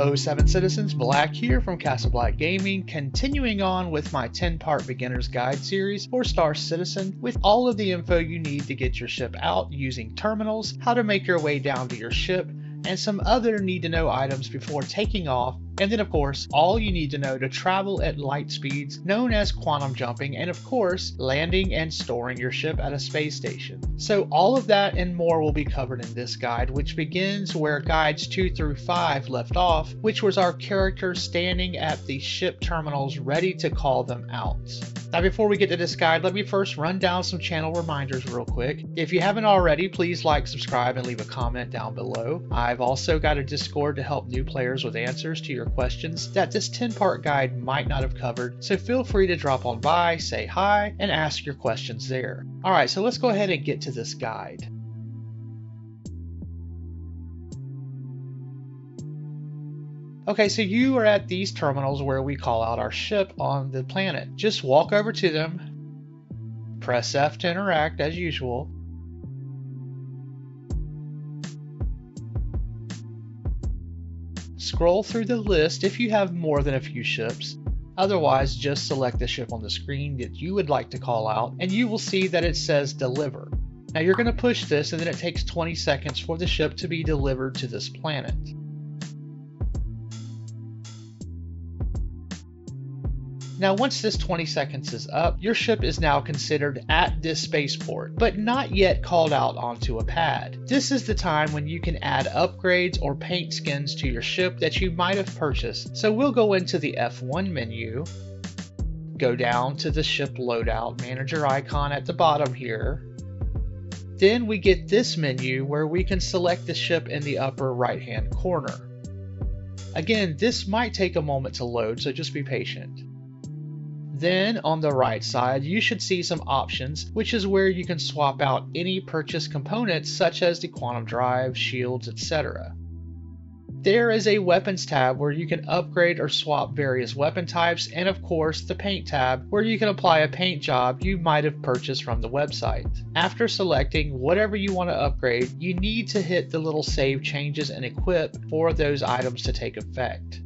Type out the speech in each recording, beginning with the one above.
Oh, seven citizens, Black here from CasaBLACK Gaming, continuing on with my 10-part beginner's guide series for Star Citizen with all of the info you need to get your ship out using terminals, how to make your way down to your ship, and some other need-to-know items before taking off, and then of course all you need to know to travel at light speeds known as quantum jumping, and of course landing and storing your ship at a space station. So all of that and more will be covered in this guide, which begins where guides 2 through 5 left off, which was our characters standing at the ship terminals ready to call them out. Now before we get to this guide, let me first run down some channel reminders real quick. If you haven't already, please like, subscribe, and leave a comment down below. I've also got a Discord to help new players with answers to your questions that this 10-part guide might not have covered, so feel free to drop on by, say hi, and ask your questions there. Alright, so let's go ahead and get to this guide. Okay, so you are at these terminals where we call out our ship on the planet. Just walk over to them, press F to interact as usual. Scroll through the list if you have more than a few ships. Otherwise, just select the ship on the screen that you would like to call out, and you will see that it says deliver. Now you're going to push this, and then it takes 20 seconds for the ship to be delivered to this planet. Now once this 20 seconds is up, your ship is now considered at this spaceport, but not yet called out onto a pad. This is the time when you can add upgrades or paint skins to your ship that you might have purchased. So we'll go into the F1 menu, go down to the ship loadout manager icon at the bottom here. Then we get this menu where we can select the ship in the upper right hand corner. Again, this might take a moment to load, so just be patient. Then on the right side, you should see some options, which is where you can swap out any purchased components such as the quantum drive, shields, etc. There is a weapons tab where you can upgrade or swap various weapon types, and of course the paint tab where you can apply a paint job you might have purchased from the website. After selecting whatever you want to upgrade, you need to hit the little save changes and equip for those items to take effect.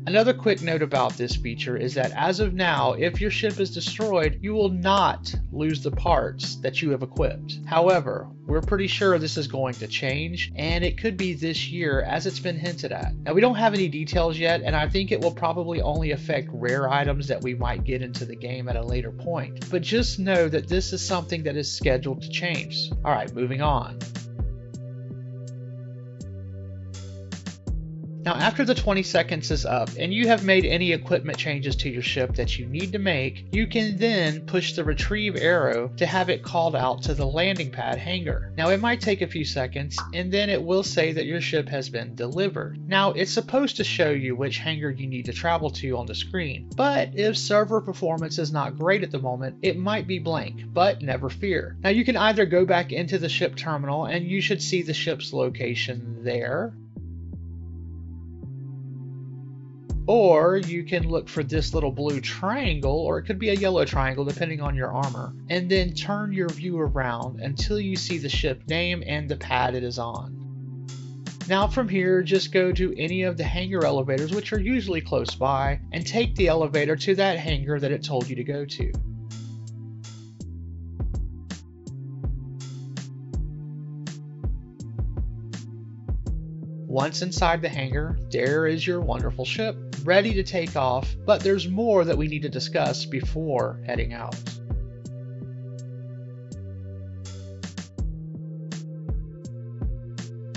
Another quick note about this feature is that as of now, if your ship is destroyed, you will not lose the parts that you have equipped. However, we're pretty sure this is going to change, and it could be this year as it's been hinted at. Now we don't have any details yet, and I think it will probably only affect rare items that we might get into the game at a later point. But just know that this is something that is scheduled to change. Alright, moving on. Now after the 20 seconds is up and you have made any equipment changes to your ship that you need to make, you can then push the retrieve arrow to have it called out to the landing pad hangar. Now it might take a few seconds, and then it will say that your ship has been delivered. Now it's supposed to show you which hangar you need to travel to on the screen, but if server performance is not great at the moment, it might be blank, but never fear. Now you can either go back into the ship terminal and you should see the ship's location there, or you can look for this little blue triangle, or it could be a yellow triangle depending on your armor, and then turn your view around until you see the ship name and the pad it is on. Now from here, just go to any of the hangar elevators, which are usually close by, and take the elevator to that hangar that it told you to go to. Once inside the hangar, there is your wonderful ship, ready to take off, but there's more that we need to discuss before heading out.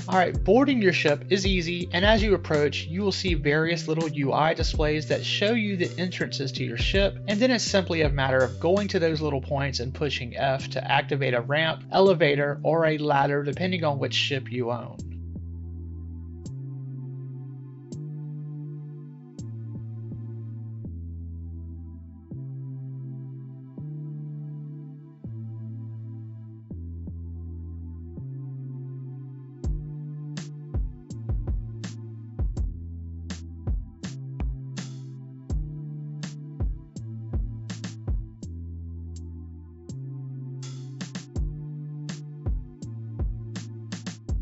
Alright, boarding your ship is easy, and as you approach, you will see various little UI displays that show you the entrances to your ship, and then it's simply a matter of going to those little points and pushing F to activate a ramp, elevator, or a ladder depending on which ship you own.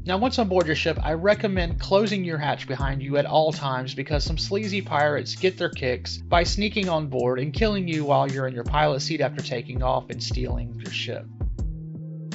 Now once on board your ship, I recommend closing your hatch behind you at all times because some sleazy pirates get their kicks by sneaking on board and killing you while you're in your pilot seat after taking off and stealing your ship.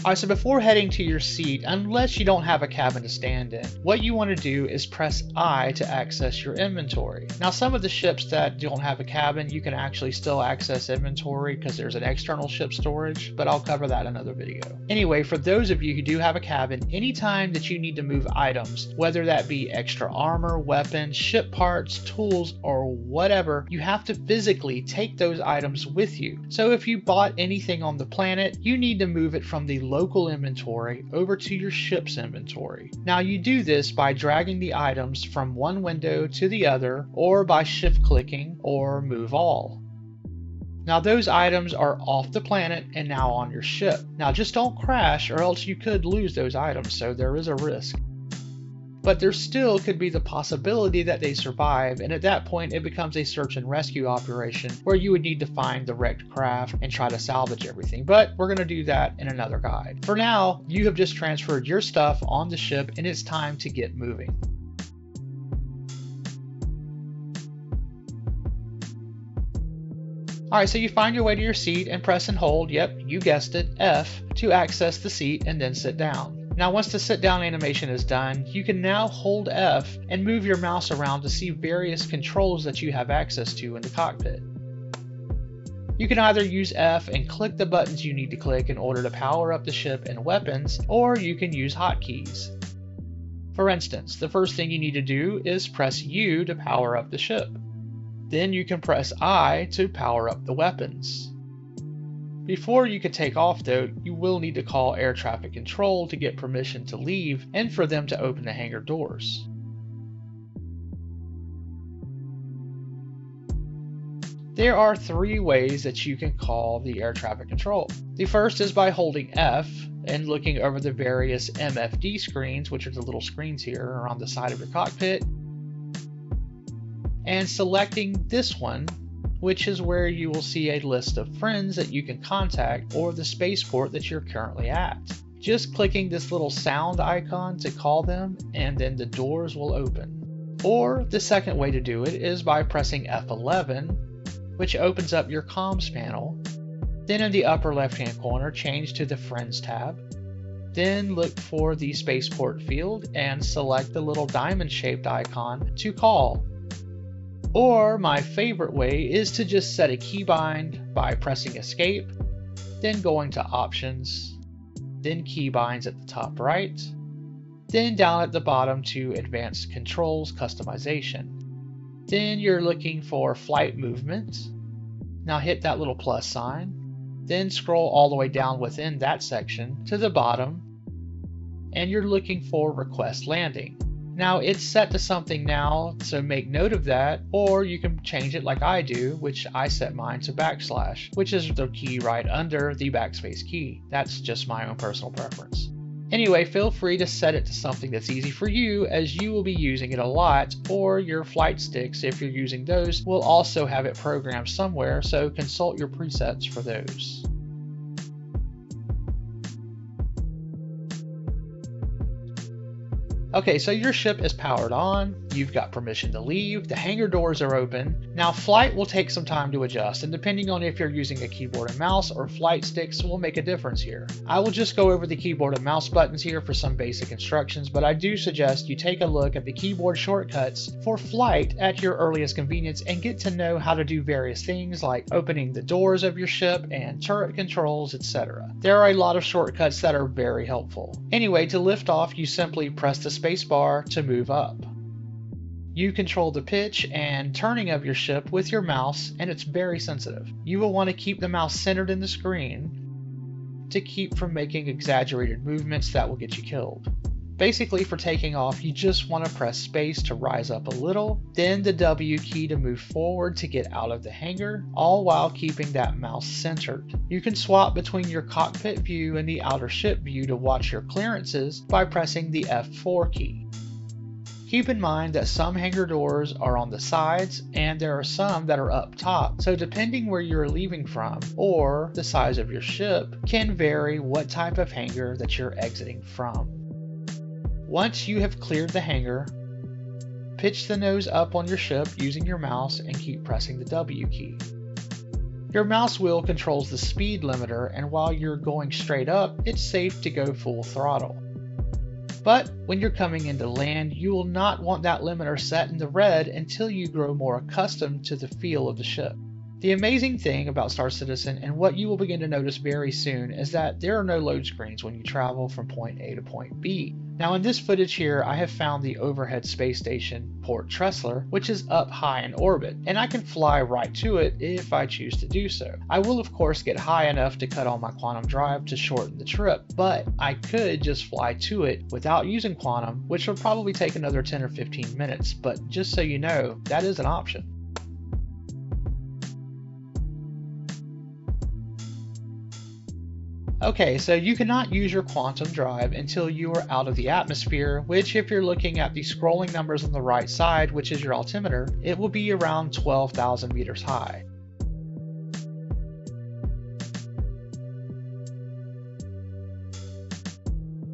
Alright, so before heading to your seat, unless you don't have a cabin to stand in, what you want to do is press I to access your inventory. Now some of the ships that don't have a cabin, you can actually still access inventory because there's an external ship storage, but I'll cover that in another video. Anyway, for those of you who do have a cabin, anytime that you need to move items, whether that be extra armor, weapons, ship parts, tools, or whatever, you have to physically take those items with you. So if you bought anything on the planet, you need to move it from the local inventory over to your ship's inventory. Now you do this by dragging the items from one window to the other, or by shift clicking or move all. Now those items are off the planet and now on your ship. Now just don't crash or else you could lose those items, so there is a risk. But there still could be the possibility that they survive, and at that point it becomes a search and rescue operation where you would need to find the wrecked craft and try to salvage everything, but we're going to do that in another guide. For now, you have just transferred your stuff on the ship and it's time to get moving. Alright, so you find your way to your seat and press and hold, yep, you guessed it, F, to access the seat and then sit down. Now once the sit down animation is done, you can now hold F and move your mouse around to see various controls that you have access to in the cockpit. You can either use F and click the buttons you need to click in order to power up the ship and weapons, or you can use hotkeys. For instance, the first thing you need to do is press U to power up the ship. Then you can press I to power up the weapons. Before you can take off though, you will need to call air traffic control to get permission to leave and for them to open the hangar doors. There are three ways that you can call the air traffic control. The first is by holding F and looking over the various MFD screens, which are the little screens here around the side of your cockpit, and selecting this one, which is where you will see a list of friends that you can contact or the spaceport that you're currently at. Just clicking this little sound icon to call them and then the doors will open. Or the second way to do it is by pressing F11, which opens up your comms panel. Then in the upper left hand corner, change to the Friends tab. Then look for the spaceport field and select the little diamond shaped icon to call. Or my favorite way is to just set a keybind by pressing escape, then going to options, then keybinds at the top right, then down at the bottom to advanced controls customization. Then you're looking for flight movement. Now hit that little plus sign, then scroll all the way down within that section to the bottom, and you're looking for request landing. Now it's set to something now, so make note of that, or you can change it like I do, which I set mine to \, which is the key right under the backspace key. That's just my own personal preference. Anyway, feel free to set it to something that's easy for you, as you will be using it a lot, or your flight sticks, if you're using those, will also have it programmed somewhere, so consult your presets for those. Okay, so your ship is powered on, you've got permission to leave, the hangar doors are open. Now flight will take some time to adjust, and depending on if you're using a keyboard and mouse or flight sticks will make a difference here. I will just go over the keyboard and mouse buttons here for some basic instructions, but I do suggest you take a look at the keyboard shortcuts for flight at your earliest convenience and get to know how to do various things like opening the doors of your ship and turret controls, etc. There are a lot of shortcuts that are very helpful. Anyway, to lift off, you simply press the spacebar to move up. You control the pitch and turning of your ship with your mouse, and it's very sensitive. You will want to keep the mouse centered in the screen to keep from making exaggerated movements that will get you killed. Basically, for taking off, you just want to press space to rise up a little, then the W key to move forward to get out of the hangar, all while keeping that mouse centered. You can swap between your cockpit view and the outer ship view to watch your clearances by pressing the F4 key. Keep in mind that some hangar doors are on the sides and there are some that are up top, so depending where you're leaving from or the size of your ship can vary what type of hangar that you're exiting from. Once you have cleared the hangar, pitch the nose up on your ship using your mouse and keep pressing the W key. Your mouse wheel controls the speed limiter, and while you're going straight up, it's safe to go full throttle. But when you're coming into land, you will not want that limiter set in the red until you grow more accustomed to the feel of the ship. The amazing thing about Star Citizen, and what you will begin to notice very soon, is that there are no load screens when you travel from point A to point B. Now in this footage here, I have found the overhead space station, Port Tressler, which is up high in orbit, and I can fly right to it if I choose to do so. I will of course get high enough to cut on my quantum drive to shorten the trip, but I could just fly to it without using quantum, which would probably take another 10 or 15 minutes, but just so you know, that is an option. Okay, so you cannot use your quantum drive until you are out of the atmosphere, which if you're looking at the scrolling numbers on the right side, which is your altimeter, it will be around 12,000 meters high.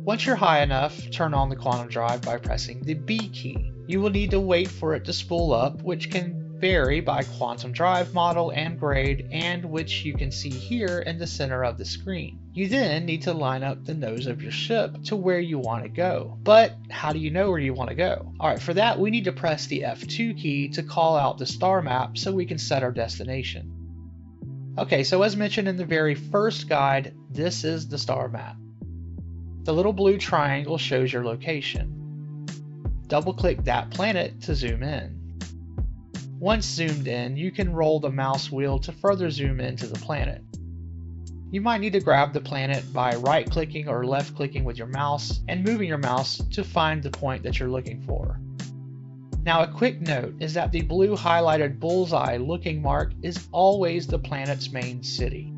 Once you're high enough, turn on the quantum drive by pressing the B key. You will need to wait for it to spool up, which can vary by quantum drive model and grade, and which you can see here in the center of the screen. You then need to line up the nose of your ship to where you want to go. But how do you know where you want to go? Alright, for that we need to press the F2 key to call out the star map so we can set our destination. Okay, so as mentioned in the very first guide, this is the star map. The little blue triangle shows your location. Double click that planet to zoom in. Once zoomed in, you can roll the mouse wheel to further zoom into the planet. You might need to grab the planet by right-clicking or left-clicking with your mouse and moving your mouse to find the point that you're looking for. Now a quick note is that the blue highlighted bullseye looking mark is always the planet's main city.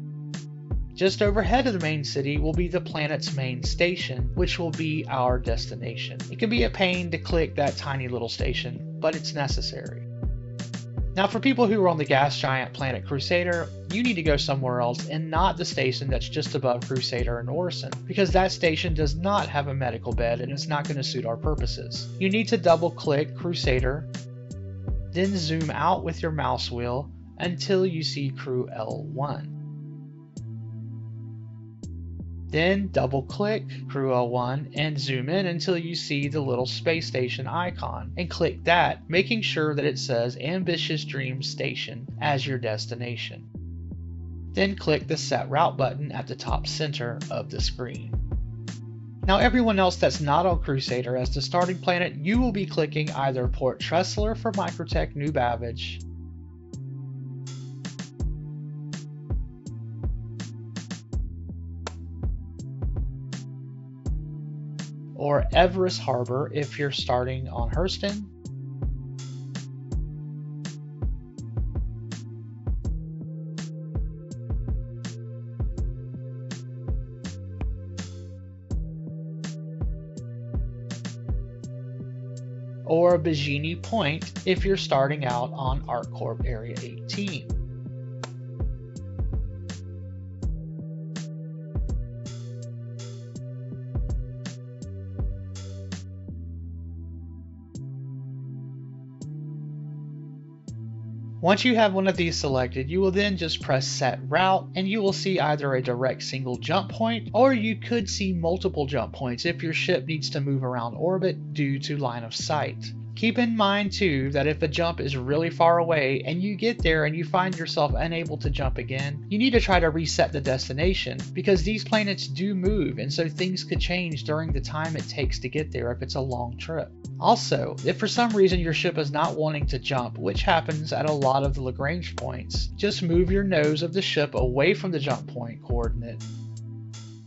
Just overhead of the main city will be the planet's main station, which will be our destination. It can be a pain to click that tiny little station, but it's necessary. Now for people who are on the gas giant planet Crusader, you need to go somewhere else and not the station that's just above Crusader and Orison, because that station does not have a medical bed and it's not going to suit our purposes. You need to double click Crusader, then zoom out with your mouse wheel until you see Crew L1. Then double click Crew L1 and zoom in until you see the little space station icon and click that, making sure that it says Ambitious Dream Station as your destination. Then click the Set Route button at the top center of the screen. Now everyone else that's not on Crusader as the starting planet, you will be clicking either Port Tressler for Microtech New Babbage, or Everest Harbor if you're starting on Hurston, or Bajini Point if you're starting out on ArcCorp Area 18. Once you have one of these selected, you will then just press Set Route and you will see either a direct single jump point, or you could see multiple jump points if your ship needs to move around orbit due to line of sight. Keep in mind too that if a jump is really far away and you get there and you find yourself unable to jump again, you need to try to reset the destination, because these planets do move and so things could change during the time it takes to get there if it's a long trip. Also, if for some reason your ship is not wanting to jump, which happens at a lot of the Lagrange points, just move your nose of the ship away from the jump point coordinate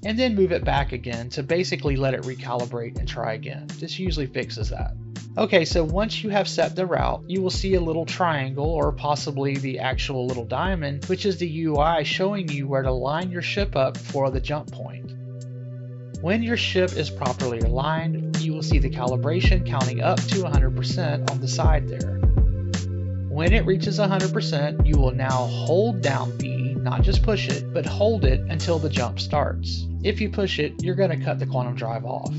and then move it back again to basically let it recalibrate and try again. This usually fixes that. Okay, so once you have set the route, you will see a little triangle, or possibly the actual little diamond, which is the UI showing you where to line your ship up for the jump point. When your ship is properly aligned, you will see the calibration counting up to 100% on the side there. When it reaches 100%, you will now hold down B, not just push it, but hold it until the jump starts. If you push it, you're going to cut the quantum drive off.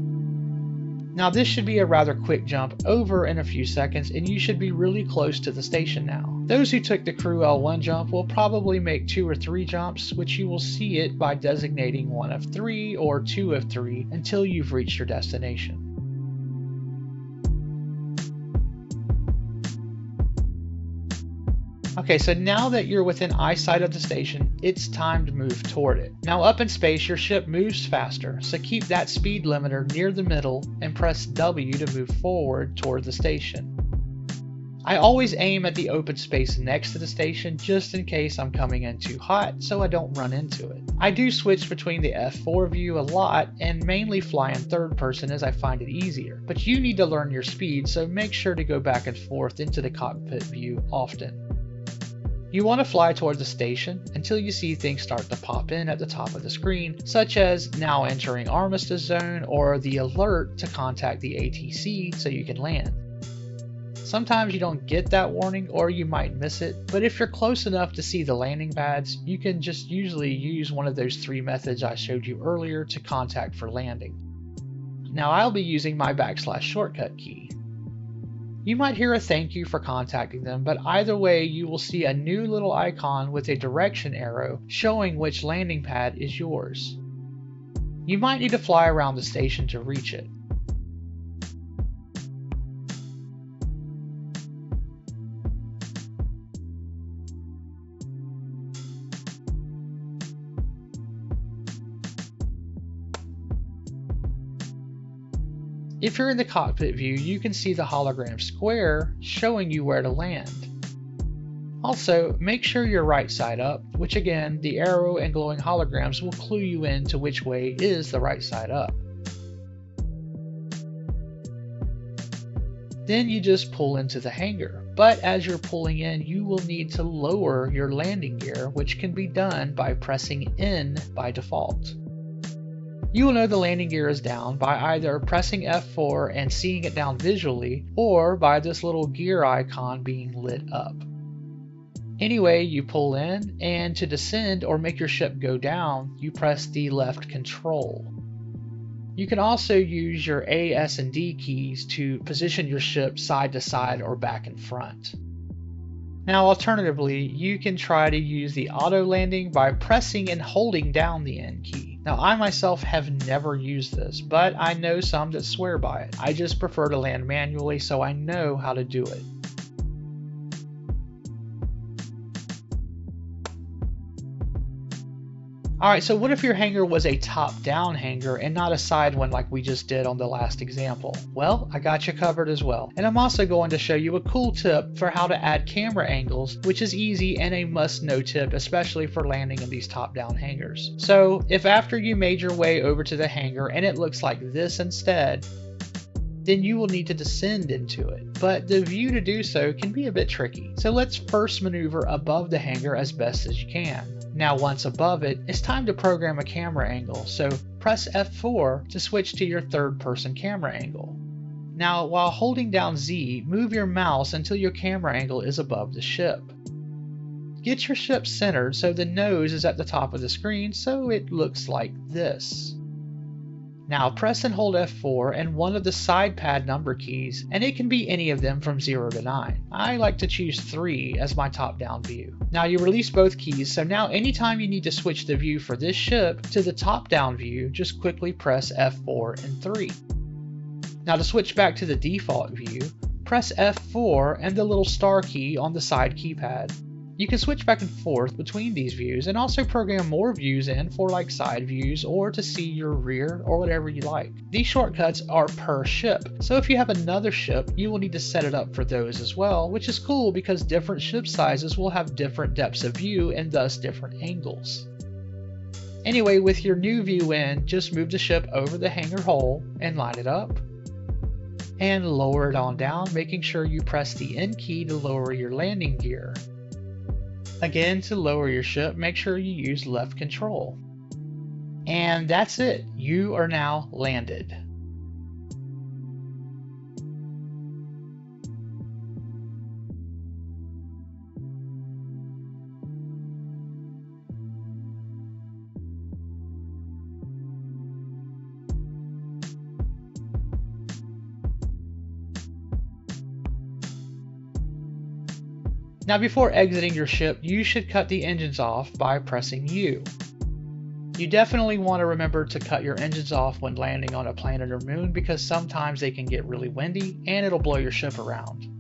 Now this should be a rather quick jump over in a few seconds, and you should be really close to the station now. Those who took the crew L1 jump will probably make 2 or 3 jumps, which you will see it by designating 1 of 3 or 2 of 3 until you've reached your destination. Okay, so now that you're within eyesight of the station, it's time to move toward it. Now up in space, your ship moves faster, so keep that speed limiter near the middle and press W to move forward toward the station. I always aim at the open space next to the station just in case I'm coming in too hot so I don't run into it. I do switch between the F4 view a lot and mainly fly in third person as I find it easier, but you need to learn your speed, so make sure to go back and forth into the cockpit view often. You want to fly toward the station until you see things start to pop in at the top of the screen, such as now entering Armistice Zone or the alert to contact the ATC so you can land. Sometimes you don't get that warning or you might miss it, but if you're close enough to see the landing pads, you can just usually use one of those 3 methods I showed you earlier to contact for landing. Now I'll be using my / shortcut key. You might hear a thank you for contacting them, but either way you will see a new little icon with a direction arrow showing which landing pad is yours. You might need to fly around the station to reach it. If you're in the cockpit view, you can see the hologram square showing you where to land. Also, make sure you're right side up, which again, the arrow and glowing holograms will clue you in to which way is the right side up. Then you just pull into the hangar, but as you're pulling in, you will need to lower your landing gear, which can be done by pressing N by default. You will know the landing gear is down by either pressing F4 and seeing it down visually, or by this little gear icon being lit up. Anyway, you pull in, and to descend or make your ship go down, you press the left control. You can also use your A, S, and D keys to position your ship side to side or back and front. Now alternatively, you can try to use the auto landing by pressing and holding down the N key. Now I myself have never used this, but I know some that swear by it. I just prefer to land manually so I know how to do it. Alright, so what if your hangar was a top-down hangar and not a side one like we just did on the last example? Well, I got you covered as well. And I'm also going to show you a cool tip for how to add camera angles, which is easy and a must-know tip, especially for landing in these top-down hangars. So, if after you made your way over to the hangar and it looks like this instead, then you will need to descend into it. But the view to do so can be a bit tricky. So let's first maneuver above the hangar as best as you can. Now once above it, it's time to program a camera angle, so press F4 to switch to your third-person camera angle. Now while holding down Z, move your mouse until your camera angle is above the ship. Get your ship centered so the nose is at the top of the screen so it looks like this. Now press and hold F4 and one of the side pad number keys, and it can be any of them from 0 to 9. I like to choose 3 as my top-down view. Now you release both keys, so now anytime you need to switch the view for this ship to the top-down view, just quickly press F4 and 3. Now to switch back to the default view, press F4 and the little star key on the side keypad. You can switch back and forth between these views and also program more views in for like side views or to see your rear or whatever you like. These shortcuts are per ship, so if you have another ship, you will need to set it up for those as well, which is cool because different ship sizes will have different depths of view and thus different angles. Anyway, with your new view in, just move the ship over the hangar hole and line it up. And lower it on down, making sure you press the N key to lower your landing gear. Again, to lower your ship, make sure you use left control. And that's it. You are now landed. Now before exiting your ship, you should cut the engines off by pressing U. You definitely want to remember to cut your engines off when landing on a planet or moon because sometimes they can get really windy and it'll blow your ship around.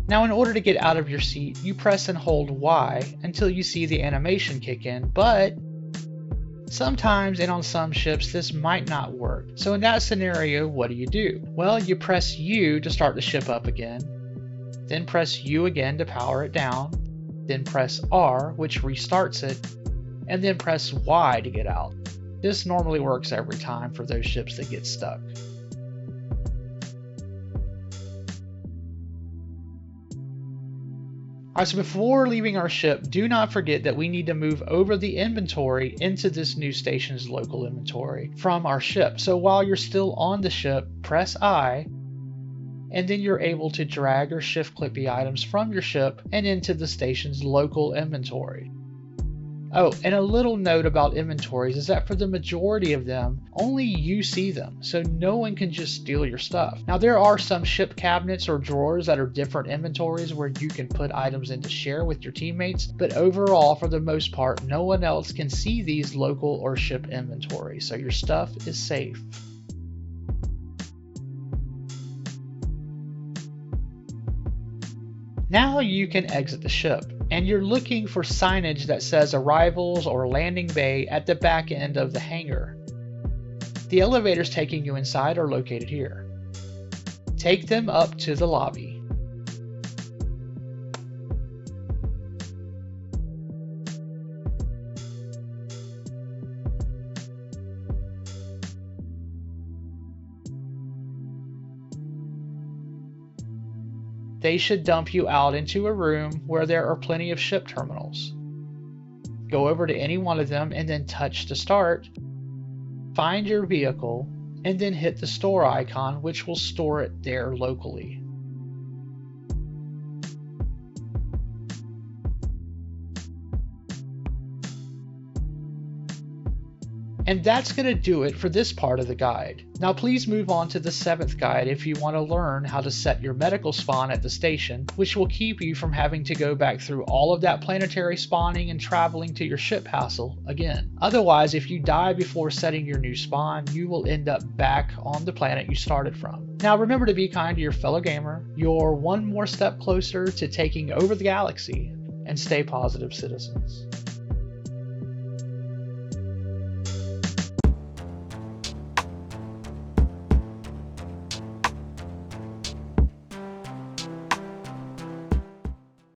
Now in order to get out of your seat, you press and hold Y until you see the animation kick in, but sometimes and on some ships this might not work. So in that scenario, what do? Well, you press U to start the ship up again, then press U again to power it down, then press R, which restarts it, and then press Y to get out. This normally works every time for those ships that get stuck. Alright, so before leaving our ship, do not forget that we need to move over the inventory into this new station's local inventory from our ship. So while you're still on the ship, press I, and then you're able to drag or shift click the items from your ship and into the station's local inventory. Oh, and a little note about inventories is that for the majority of them, only you see them, so no one can just steal your stuff. Now there are some ship cabinets or drawers that are different inventories where you can put items in to share with your teammates, but overall, for the most part, no one else can see these local or ship inventories, so your stuff is safe. Now you can exit the ship, and you're looking for signage that says arrivals or landing bay at the back end of the hangar. The elevators taking you inside are located here. Take them up to the lobby. They should dump you out into a room where there are plenty of ship terminals. Go over to any one of them and then touch to start. Find your vehicle and then hit the store icon, which will store it there locally. And that's going to do it for this part of the guide. Now please move on to the 7th guide if you want to learn how to set your medical spawn at the station, which will keep you from having to go back through all of that planetary spawning and traveling to your ship hassle again. Otherwise, if you die before setting your new spawn, you will end up back on the planet you started from. Now remember to be kind to your fellow gamer. You're one more step closer to taking over the galaxy, and stay positive, citizens.